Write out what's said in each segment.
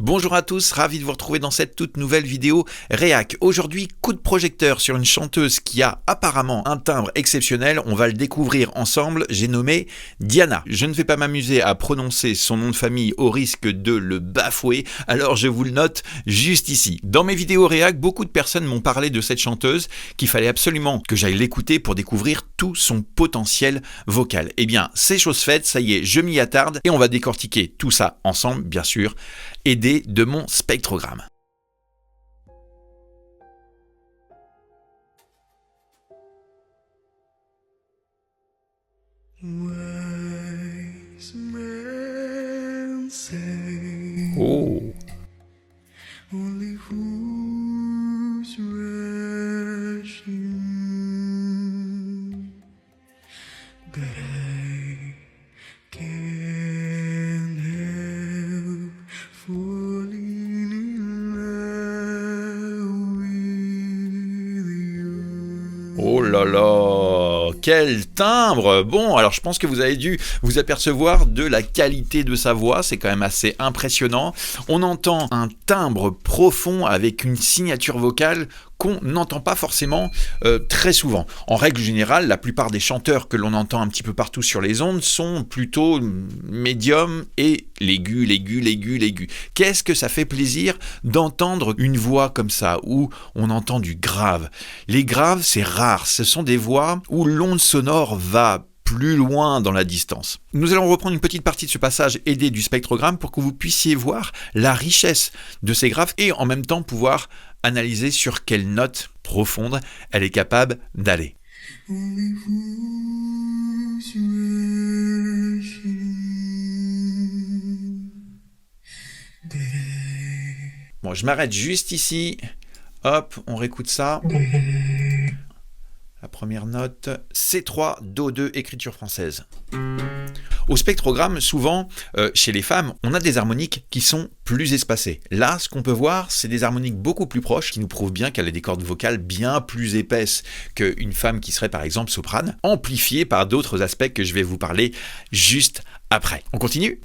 Bonjour à tous, ravi de vous retrouver dans cette toute nouvelle vidéo réac. Aujourd'hui, coup de projecteur sur une chanteuse qui a apparemment un timbre exceptionnel. On va le découvrir ensemble. J'ai nommé Diana. Je ne vais pas m'amuser à prononcer son nom de famille au risque de le bafouer, alors je vous le note juste ici. Dans mes vidéos réac, beaucoup de personnes m'ont parlé de cette chanteuse qu'il fallait absolument que j'aille l'écouter pour découvrir tout son potentiel vocal. Eh bien, c'est chose faite, ça y est, je m'y attarde et on va décortiquer tout ça ensemble, bien sûr, aidé de mon spectrogramme. Oh. Oh là là, quel timbre! Bon, alors je pense que vous avez dû vous apercevoir de la qualité de sa voix, c'est quand même assez impressionnant. On entend un timbre profond avec une signature vocale qu'on n'entend pas forcément très souvent. En règle générale, la plupart des chanteurs que l'on entend un petit peu partout sur les ondes sont plutôt médium et l'aigu. Qu'est-ce que ça fait plaisir d'entendre une voix comme ça, où on entend du grave. Les graves, c'est rare, ce sont des voix où l'onde sonore va plus loin dans la distance. Nous allons reprendre une petite partie de ce passage aidé du spectrogramme pour que vous puissiez voir la richesse de ces graves et en même temps pouvoir analyser sur quelle note profonde elle est capable d'aller. Bon, je m'arrête juste ici. Hop, on réécoute ça. La première note, C3, Do2, écriture française. Au spectrogramme, souvent, chez les femmes, on a des harmoniques qui sont plus espacées. Là, ce qu'on peut voir, c'est des harmoniques beaucoup plus proches, qui nous prouvent bien qu'elle a des cordes vocales bien plus épaisses qu'une femme qui serait par exemple soprane, amplifiées par d'autres aspects que je vais vous parler juste après. On continue ?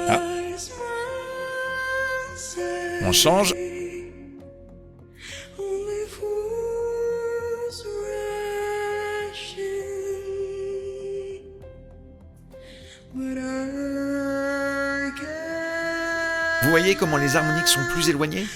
Ah. On change. Vous voyez comment les harmoniques sont plus éloignées ?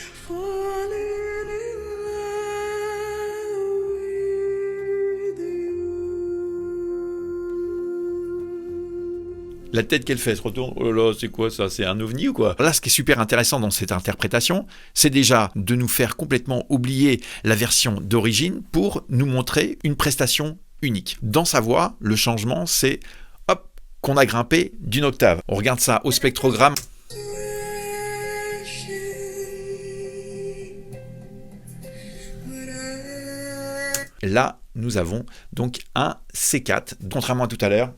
La tête qu'elle fait se retourne, oh là là, c'est quoi ça? C'est un ovni ou quoi? Là, ce qui est super intéressant dans cette interprétation, c'est déjà de nous faire complètement oublier la version d'origine pour nous montrer une prestation unique. Dans sa voix, le changement, c'est hop, qu'on a grimpé d'une octave. On regarde ça au spectrogramme. Là, nous avons donc un C4, contrairement à tout à l'heure.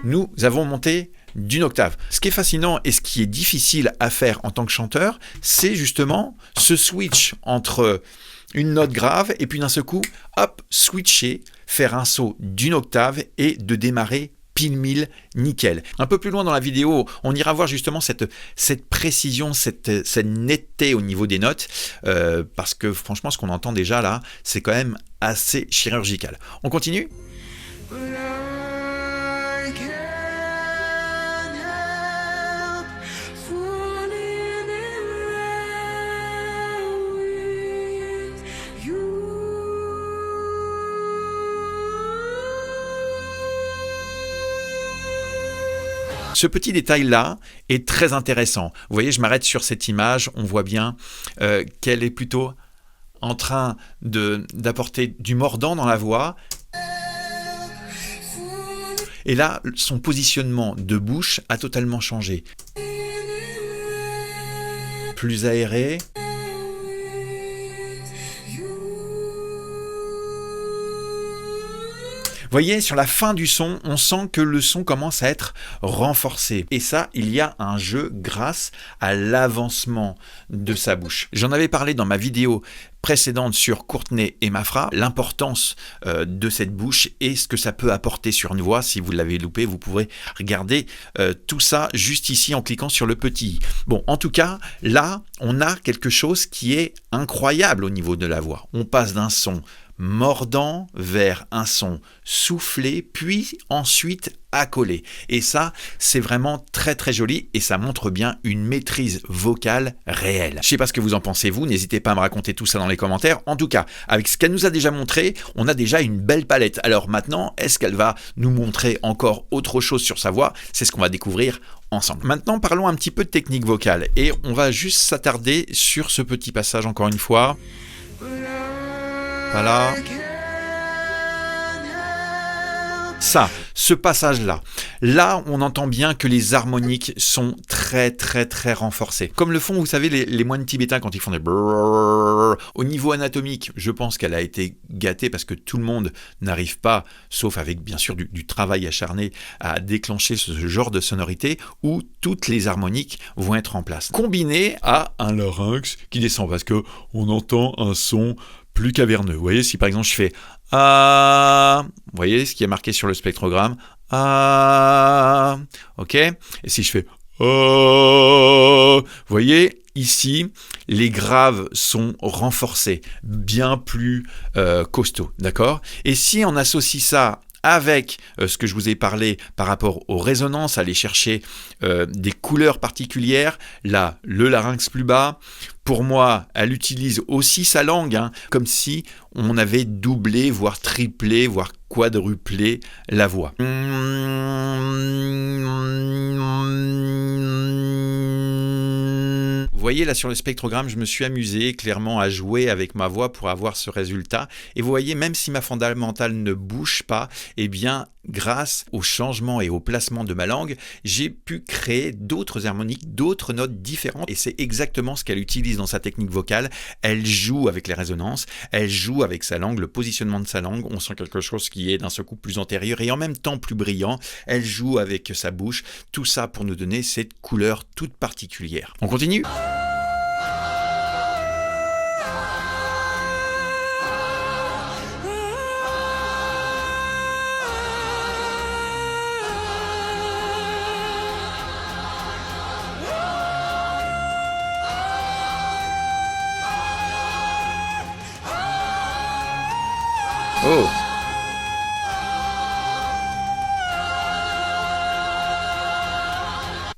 Nous avons monté d'une octave. Ce qui est fascinant et ce qui est difficile à faire en tant que chanteur, c'est justement ce switch entre une note grave et puis d'un seul coup, hop, switcher, faire un saut d'une octave et de démarrer pile-mille, nickel. Un peu plus loin dans la vidéo, on ira voir justement cette précision, cette netteté au niveau des notes, parce que franchement, ce qu'on entend déjà là, c'est quand même assez chirurgical. On continue ? Ce petit détail-là est très intéressant. Vous voyez, je m'arrête sur cette image, on voit bien qu'elle est plutôt en train d'apporter du mordant dans la voix. Et là, son positionnement de bouche a totalement changé. Plus aéré. Vous voyez, sur la fin du son, on sent que le son commence à être renforcé. Et ça, il y a un jeu grâce à l'avancement de sa bouche. J'en avais parlé dans ma vidéo précédente sur Courtney et Mafra, l'importance de cette bouche et ce que ça peut apporter sur une voix. Si vous l'avez loupé, vous pourrez regarder tout ça juste ici en cliquant sur le petit i. Bon, en tout cas, là, on a quelque chose qui est incroyable au niveau de la voix. On passe d'un son mordant vers un son soufflé, puis ensuite accolé. Et ça, c'est vraiment très très joli et ça montre bien une maîtrise vocale réelle. Je sais pas ce que vous en pensez vous, n'hésitez pas à me raconter tout ça dans les commentaires. En tout cas, avec ce qu'elle nous a déjà montré, on a déjà une belle palette. Alors maintenant, est-ce qu'elle va nous montrer encore autre chose sur sa voix? C'est ce qu'on va découvrir ensemble. Maintenant, parlons un petit peu de technique vocale et on va juste s'attarder sur ce petit passage encore une fois. Voilà. Ça, ce passage-là. Là, on entend bien que les harmoniques sont très très très renforcées. Comme le font, vous savez, les moines tibétains quand ils font des brrrr. Au niveau anatomique, je pense qu'elle a été gâtée parce que tout le monde n'arrive pas, sauf avec bien sûr du travail acharné, à déclencher ce genre de sonorité où toutes les harmoniques vont être en place. Combiné à un larynx qui descend parce que on entend un son plus caverneux. Vous voyez, si par exemple je fais ah, vous voyez ce qui est marqué sur le spectrogramme, ah, ok. Et si je fais oh, vous voyez, ici, les graves sont renforcés, bien plus costauds, d'accord. Et si on associe ça avec ce que je vous ai parlé par rapport aux résonances, aller chercher des couleurs particulières, là, le larynx plus bas. Pour moi, elle utilise aussi sa langue, hein, comme si on avait doublé, voire triplé, voire quadruplé la voix. Vous voyez là sur le spectrogramme, je me suis amusé clairement à jouer avec ma voix pour avoir ce résultat. Et vous voyez, même si ma fondamentale ne bouge pas, eh bien, grâce au changement et au placement de ma langue, j'ai pu créer d'autres harmoniques, d'autres notes différentes. Et c'est exactement ce qu'elle utilise dans sa technique vocale. Elle joue avec les résonances, elle joue avec sa langue, le positionnement de sa langue. On sent quelque chose qui est d'un seul coup plus antérieur et en même temps plus brillant. Elle joue avec sa bouche. Tout ça pour nous donner cette couleur toute particulière. On continue ? Oh!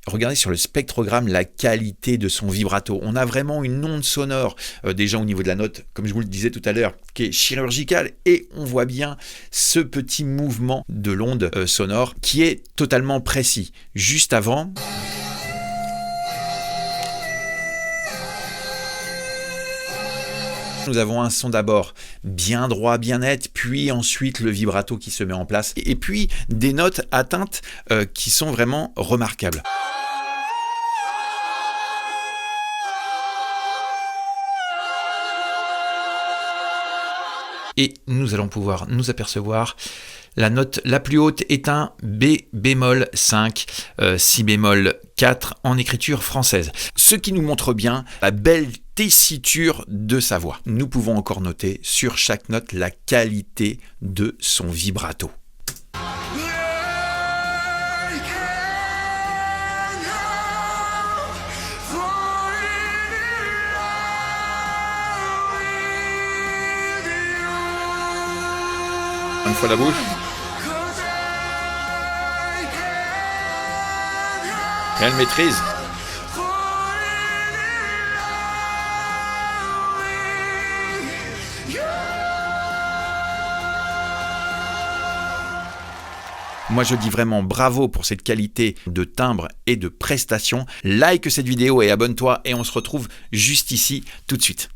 Regardez sur le spectrogramme la qualité de son vibrato. On a vraiment une onde sonore, déjà au niveau de la note, comme je vous le disais tout à l'heure, qui est chirurgicale. Et on voit bien ce petit mouvement de l'onde sonore qui est totalement précis. Juste avant... Nous avons un son d'abord bien droit, bien net, puis ensuite le vibrato qui se met en place, et puis des notes atteintes qui sont vraiment remarquables. Et nous allons pouvoir nous apercevoir la note la plus haute est un B bémol 5, Si bémol 4 en écriture française. Ce qui nous montre bien la belle tessiture de sa voix. Nous pouvons encore noter sur chaque note la qualité de son vibrato. Une fois la bouche. Elle maîtrise. Moi, je dis vraiment bravo pour cette qualité de timbre et de prestation. Like cette vidéo et abonne-toi et on se retrouve juste ici tout de suite.